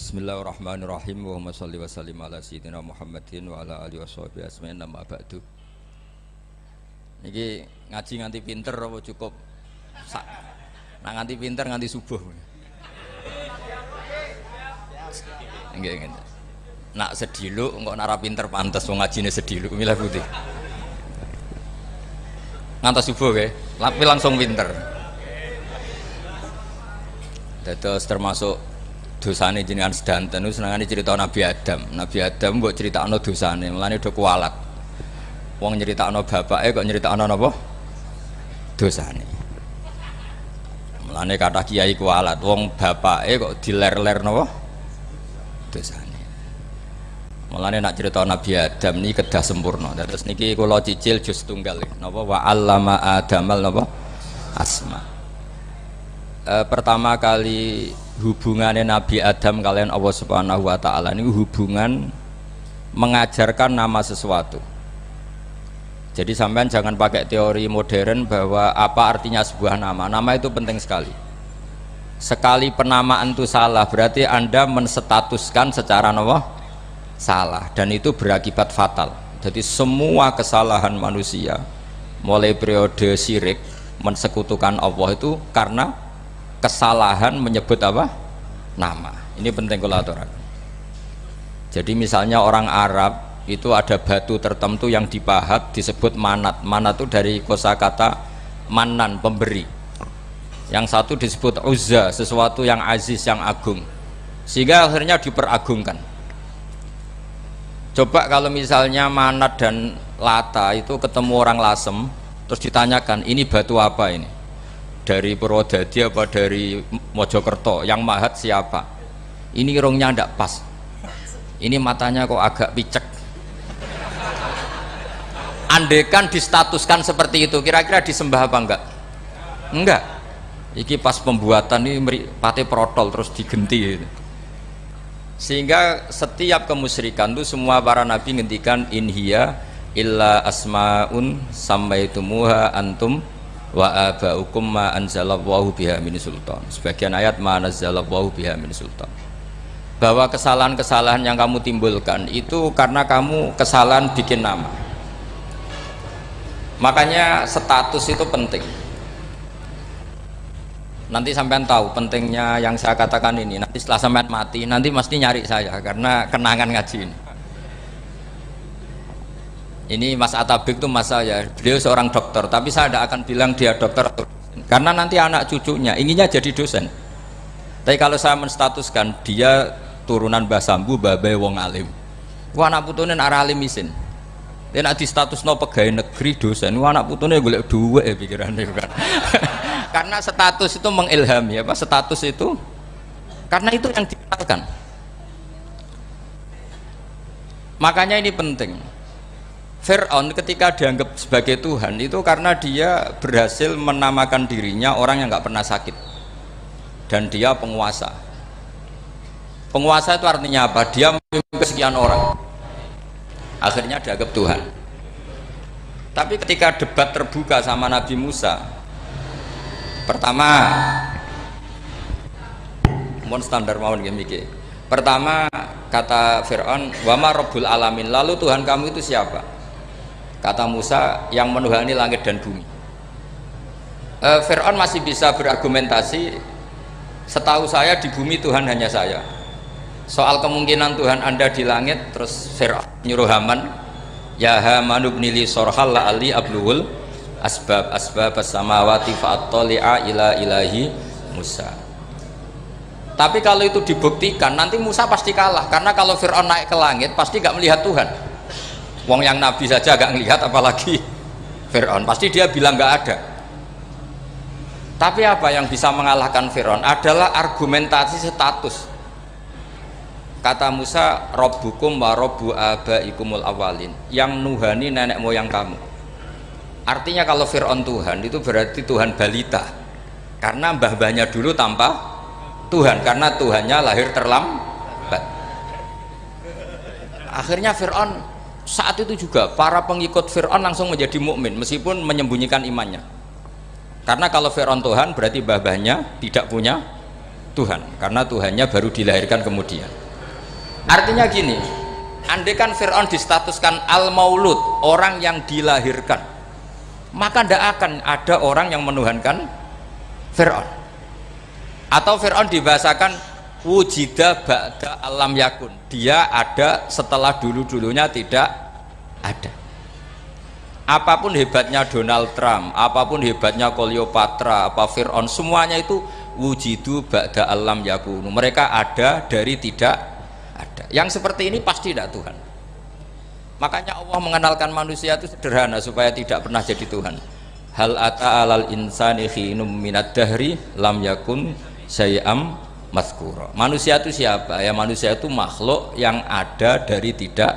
Bismillahirrahmanirrahim. Allahumma sholli wa sallim ala sayyidina Muhammadin wa ala alihi washabihi ajmain. Amma ba'du. Niki ngaji nganti pinter apa cukup sak? Nah nganti pinter nganti subuh. Nggih nggih. Nak sediluk engko nara pinter pantes wong ngajine sediluk milah putih. Ngantos subuh nggih, tapi langsung pinter. Dados termasuk dosane jenengan sedanten niku senengane cerita Nabi Adam. Nabi Adam mbok critakno dosane, mulane do kualat. Wong nyeritakno bapake kok nyeritakno napa? Dosane. Mulane kathah kiai kualat, wong bapake kok diler-ler napa? Dosane. Mulane nak cerita Nabi Adam niki kedah sempurna. Terus niki kula cicil juz tunggal napa wa 'allama Adamal napa? Asma. Pertama kali hubungannya Nabi Adam kalian Allah Subhanahu wa Ta'ala ini hubungan mengajarkan nama sesuatu. Jadi sampean jangan pakai teori modern bahwa apa artinya sebuah nama. Nama itu penting sekali. Sekali penamaan itu salah berarti Anda menstatuskan secara salah dan itu berakibat fatal. Jadi semua kesalahan manusia mulai periode syirik mensekutukan Allah itu karena kesalahan menyebut apa? Nama. Ini penting kalau aturaken. Jadi misalnya orang Arab itu ada batu tertentu yang dipahat disebut manat. Manat itu dari kosakata manan, pemberi. Yang satu disebut uzza, sesuatu yang aziz, yang agung. Sehingga akhirnya diperagungkan. Coba kalau misalnya manat dan lata itu ketemu orang lasem, terus ditanyakan, ini batu apa ini? Dari Purwodadi apa dari Mojokerto, yang mahat siapa? Ini irungnya ndak pas, ini matanya kok agak picek. Andekan distatuskan seperti itu, kira-kira disembah apa enggak? Enggak. Iki pas pembuatan ini pate protol terus digenti. Sehingga setiap kemusyrikan itu semua para nabi ngendikan inhiya illa asmaun sammaitumuha antum wa aba'ukum ma anzalallahu biha min sultan. Sebagian ayat ma anzalallahu biha min sultan. Bahwa kesalahan-kesalahan yang kamu timbulkan itu karena kamu kesalahan bikin nama. Makanya status itu penting. Nanti sampean tahu pentingnya yang saya katakan ini. Nanti setelah sampean mati, nanti mesti nyari saya karena kenangan ngaji ini. Ini Mas Atabik itu mas saya, beliau seorang dokter, tapi saya tidak akan bilang dia dokter karena nanti anak cucunya inginnya jadi dosen. Tapi kalau saya menstatuskan dia turunan Mbah Sambu, babai wong alim. Wah anak putune arah alim isin. Dia nak di status no pegawai negeri dosen. Wah anak putune golek duit pikirannya kan. Karena status itu mengilhami apa? Status itu karena itu yang dikenalkan. Makanya ini penting. Fir'aun ketika dianggap sebagai Tuhan itu karena dia berhasil menamakan dirinya orang yang nggak pernah sakit dan dia penguasa. Penguasa itu artinya apa? Dia memimpin sekian orang, akhirnya dianggap Tuhan. Tapi ketika debat terbuka sama Nabi Musa, pertama mohon standar mawon gimmick. Pertama kata Fir'aun, wama Rabbul Alamin, lalu Tuhan kamu itu siapa? Kata Musa, yang menuhani langit dan bumi. Fir'aun masih bisa berargumentasi, setahu saya di bumi Tuhan hanya saya. Soal kemungkinan Tuhan Anda di langit, terus Fir'aun nyuruh Haman, ya Haman ibnili sorhal la'ali abluhul asbab as-samawati fa'attali'a ila ilahi Musa. Tapi kalau itu dibuktikan, nanti Musa pasti kalah, karena kalau Fir'aun naik ke langit pasti gak melihat Tuhan. Wong yang Nabi saja agak ngelihat apalagi Fir'aun, pasti dia bilang nggak ada. Tapi apa yang bisa mengalahkan Fir'aun adalah argumentasi status. Kata Musa, Rabbukum wa Rabbu abaikumul awalin, yang nuhani nenek moyang kamu. Artinya kalau Fir'aun Tuhan itu berarti Tuhan balita, karena mbah-mbahnya dulu tanpa Tuhan, karena Tuhannya lahir terlambat. Akhirnya Fir'aun saat itu juga para pengikut Fir'aun langsung menjadi mukmin meskipun menyembunyikan imannya. Karena kalau Fir'aun Tuhan berarti mbah-mbahnya tidak punya Tuhan, karena Tuhannya baru dilahirkan kemudian. Artinya gini, andai kan Fir'aun distatuskan al-maulud, orang yang dilahirkan, maka tidak akan ada orang yang menuhankan Fir'aun. Atau Fir'aun dibahasakan wujida ba'da alam yakun, dia ada setelah dulu-dulunya tidak ada. Apapun hebatnya Donald Trump, apapun hebatnya Cleopatra, apa Fir'aun, semuanya itu wujidu ba'da alam yakunu, mereka ada dari tidak ada. Yang seperti ini pasti tidak Tuhan. Makanya Allah mengenalkan manusia itu sederhana supaya tidak pernah jadi Tuhan. Hal ata alal insani khinum minad dahri lam yakun syai'am mazkura. Manusia itu siapa? Ya manusia itu makhluk yang ada dari tidak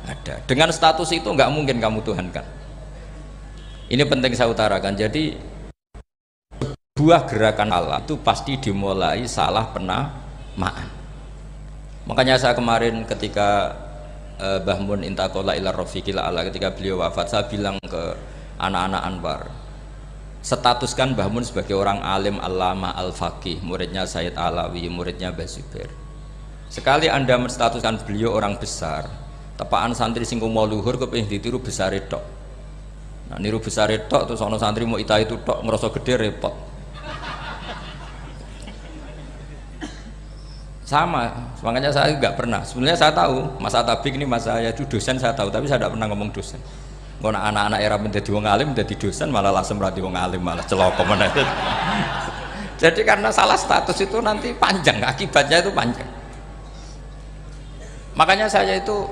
ada. Dengan status itu nggak mungkin kamu tuhankan. Ini penting saya utarakan. Jadi buah gerakan Allah itu pasti dimulai salah penamaan. Makanya saya kemarin ketika Mbah Mun intakola ila rafiqil a'la, ketika beliau wafat, saya bilang ke anak-anak Anwar, statuskan Mbah Mun sebagai orang alim, alama, al-faqih, muridnya Sayyid Alawi, muridnya Mbah Zubair. Sekali Anda menstatuskan beliau orang besar, tepaan santri sing mau luhur kepengin ditiru besar tok. Nah, niru besar tok terus ana santri mau ita itu tok ngerasa gede repot. Sama, makanya saya nggak pernah. Sebenarnya saya tahu Mas Atabik ini Mas saya itu dosen, saya tahu, tapi saya tidak pernah ngomong dosen. Kalau anak-anak era menjadi wong alim, menjadi dosen malah langsung merati wong alim, malah celoko mana. Jadi karena salah status itu nanti panjang, akibatnya itu panjang. Makanya saya itu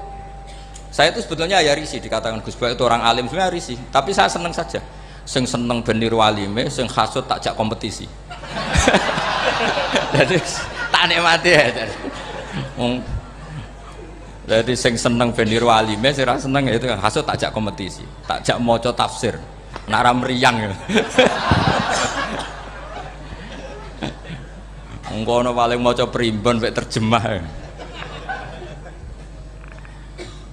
sebetulnya ya risih dikatakan Gus Bak itu orang alim, sebenarnya risih. Tapi saya seneng saja. Sing seneng benir walime, sing hasut takjak kompetisi. Jadi tak nikmati ya. Jadi sing seneng benir walime, sing ra seneng itu hasut takjak kompetisi, takjak maca tafsir. Nara meriang ya. Engko ono paling maca primbon mek terjemah.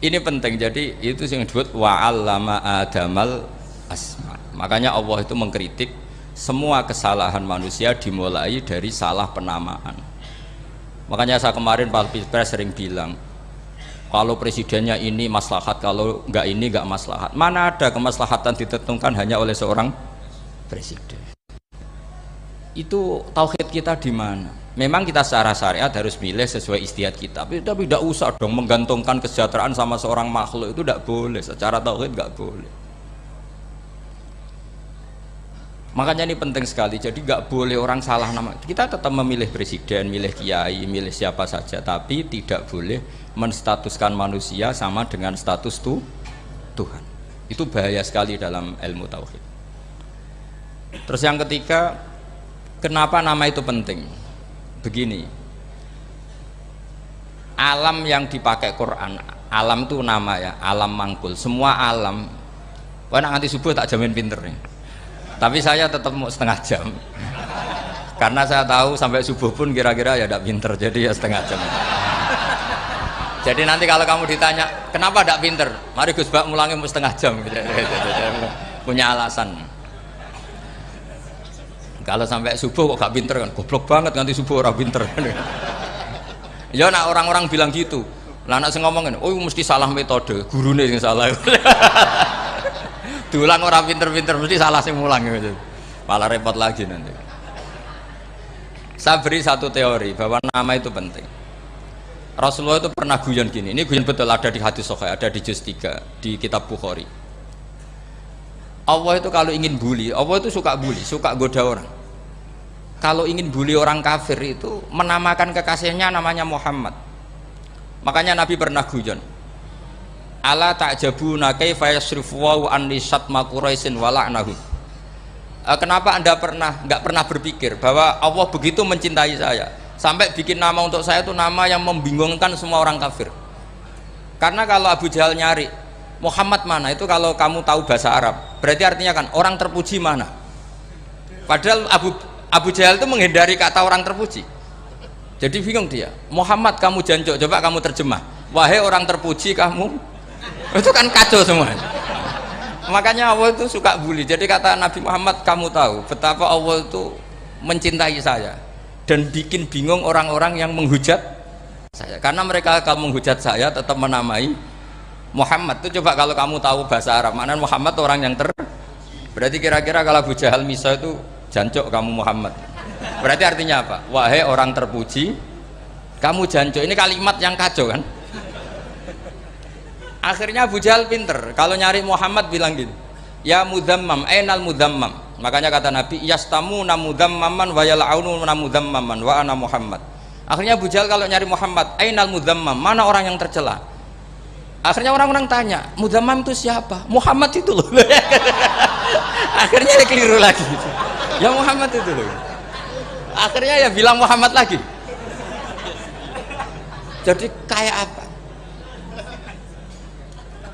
Ini penting. Jadi itu yang disebut wa'allama adamal asma. Makanya Allah itu mengkritik semua kesalahan manusia dimulai dari salah penamaan. Makanya saya kemarin Pak Pilpres sering bilang, kalau presidennya ini maslahat, kalau enggak ini enggak maslahat. Mana ada kemaslahatan ditentukan hanya oleh seorang presiden? Itu tauhid kita di mana? Memang kita secara syariat harus milih sesuai istihad kita, tapi tidak usah dong menggantungkan kesejahteraan sama seorang makhluk, itu tidak boleh. Secara tauhid enggak boleh. Makanya ini penting sekali. Jadi nggak boleh orang salah nama. Kita tetap memilih presiden, milih kiai, milih siapa saja, tapi tidak boleh menstatuskan manusia sama dengan status Tuhan. Itu bahaya sekali dalam ilmu tauhid. Terus yang ketiga, kenapa nama itu penting? Begini, alam yang dipakai Quran, alam itu nama ya, alam mangkul. Semua alam. Wah, nanti subuh tak jamin pinter nih. Tapi saya tetap mau setengah jam karena saya tahu sampai subuh pun kira-kira ya tidak pinter, jadi ya setengah jam. Jadi nanti kalau kamu ditanya kenapa tidak pinter, mari Gus Bak mulangi mau setengah jam. Punya alasan. Kalau sampai subuh kok gak pinter kan, goblok banget nanti subuh orang pinter. Ya nak orang-orang bilang gitu. Lah anak sing ngomongin, oh mesti salah metode, gurune yang salah. Diulang orang pinter-pinter mesti salah sing mulang gitu. Malah repot lagi nanti. Saya beri satu teori bahwa nama itu penting. Rasulullah itu pernah guyon gini. Ini guyon betul, ada di hadis sahih, ada di juz 3 di kitab Bukhari. Allah itu kalau ingin bully, Allah itu suka bully, suka goda orang. Kalau ingin bully orang kafir itu menamakan kekasihnya namanya Muhammad. Makanya Nabi pernah guyon. Ala ta'jabuna kaifa yasrifu wa anni syatma quraisin wa la'nahu. Kenapa Anda nggak pernah berpikir bahwa Allah begitu mencintai saya sampai bikin nama untuk saya itu nama yang membingungkan semua orang kafir? Karena kalau Abu Jahal nyari Muhammad mana, itu kalau kamu tahu bahasa Arab berarti artinya kan orang terpuji mana. Padahal Abu Jahal itu menghindari kata orang terpuji. Jadi bingung dia. Muhammad kamu jancuk, coba kamu terjemah. Wahai orang terpuji kamu. Itu kan kacau semua. Makanya Allah itu suka bully. Jadi kata Nabi Muhammad, kamu tahu betapa Allah itu mencintai saya. dan bikin bingung orang-orang yang menghujat saya, karena mereka kalau menghujat saya tetap menamai Muhammad. Itu coba kalau kamu tahu bahasa Arab, maknanya Muhammad orang yang berarti kira-kira kalau Abu Jahal Misa itu jancuk kamu Muhammad, berarti artinya apa? Wahai orang terpuji, kamu jancuk. Ini kalimat yang kacau kan. Akhirnya Abu Jahal pinter, kalau nyari Muhammad bilang gini, ya mudammam, ainal mudammam. Makanya kata Nabi, yastamuna mudammaman wa yal'aununa mudammaman wa ana Muhammad. Akhirnya Abu Jahal kalau nyari Muhammad, ainal mudammam, mana orang yang tercela. Akhirnya orang-orang tanya, mudammam itu siapa? Muhammad itu loh. Akhirnya dia keliru lagi, ya Muhammad itu loh. Akhirnya ya bilang Muhammad lagi. Jadi kayak apa?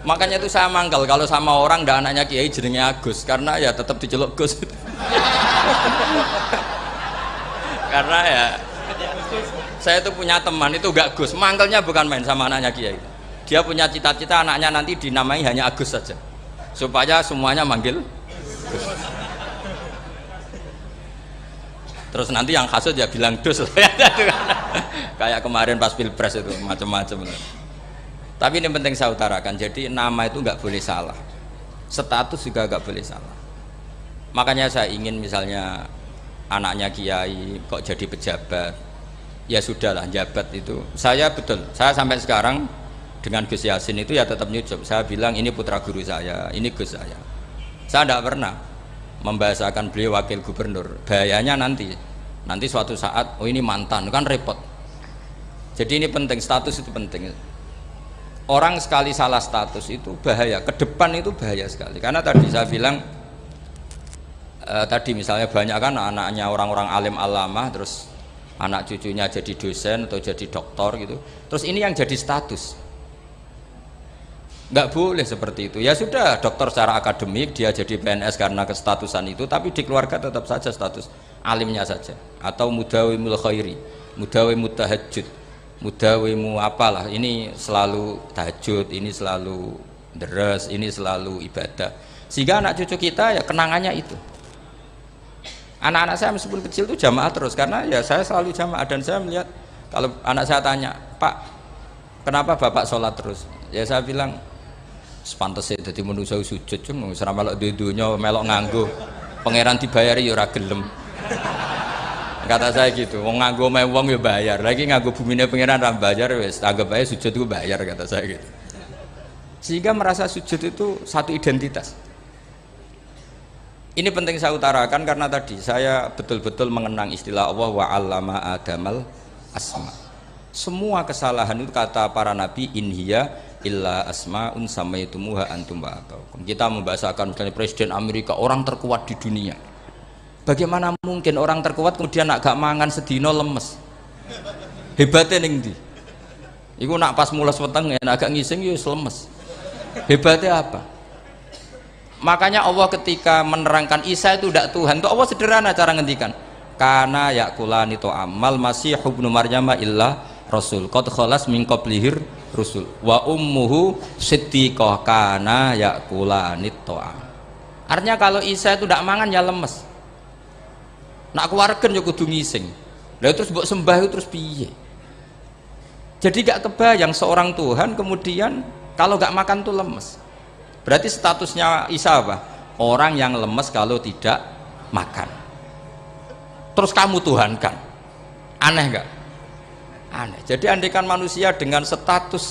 Makanya itu saya mangkal kalau sama orang ndak anaknya Kiai jenenge Agus, karena ya tetap diceluk Gus. Karena ya saya itu punya teman itu gak Gus, mangkalnya bukan main sama anaknya Kiai. Dia punya cita-cita anaknya nanti dinamai hanya Agus saja, supaya semuanya manggil Gus. Terus nanti yang hasut ya bilang Dus. Kayak kemarin pas Pilpres itu macam-macam. Tapi ini penting saya utarakan, jadi nama itu nggak boleh salah, status juga nggak boleh salah. Makanya saya ingin misalnya anaknya Kiai kok jadi pejabat, ya sudahlah, jabat itu. Saya betul, saya sampai sekarang dengan Gus Yasin itu ya tetap nyucup. Saya bilang ini putra guru saya, ini Gus saya. Saya tidak pernah membahasakan beliau wakil gubernur. Bahayanya nanti suatu saat, oh ini mantan, kan repot. Jadi ini penting, status itu penting. Orang sekali salah status itu bahaya, ke depan itu bahaya sekali. Karena tadi saya bilang tadi misalnya banyak kan anaknya orang-orang alim alamah, terus anak cucunya jadi dosen atau jadi doktor gitu, terus ini yang jadi status. Nggak boleh seperti itu. Ya sudah, dokter secara akademik dia jadi PNS karena kestatusan itu, tapi di keluarga tetap saja status alimnya saja. Atau mudawimul khairi, mudawimut tahajud, mudawimu apalah, ini selalu tahajud, ini selalu deres, ini selalu ibadah, sehingga anak cucu kita ya kenangannya itu. Anak-anak saya meskipun kecil itu jamaah terus, karena ya saya selalu jamaah. Dan saya melihat kalau anak saya tanya, Pak kenapa bapak sholat terus, ya saya bilang sepantesnya jadi manusia sujud, cuma selama melok dudunya melok nganggo pangeran dibayari ya ora gelem. Kata saya gitu, wong nganggo mewong ya bayar, lagi nganggo bumine pangeran ra bayar wis anggap aja sujud itu bayar, kata saya gitu. Sehingga merasa sujud itu satu identitas. Ini penting saya utarakan karena tadi saya betul-betul mengenang istilah Allah wa 'allama adamal asma. Semua kesalahan itu kata para nabi in hiya illa asmaun samaitumuha antum wa abaukum. Kita membahasakan misalnya presiden Amerika orang terkuat di dunia. Bagaimana mungkin orang terkuat kemudian nak gak mangan sedino lemes? Hebatnya ning ndi? Iku nak pas mules weteng nak gak ngising ya lemes. Hebatnya apa? Makanya Allah ketika menerangkan Isa itu tidak Tuhan, itu Allah sederhana cara ngendikan. Kana yakulani to amal masih ibnu Maryam illa rasul qad khalas min qablihir rusul wa ummuhu siddiqah kana yakulani to. Artinya kalau Isa itu tidak mangan ya lemes. Nak keluarkan ya kudu ngising. Lah terus mbok sembah itu terus piye? Jadi gak kebayang seorang Tuhan kemudian kalau gak makan tuh lemes. Berarti statusnya Isa apa? Orang yang lemes kalau tidak makan. Terus kamu Tuhan kan? Aneh gak? Aneh. Jadi andaikan manusia dengan status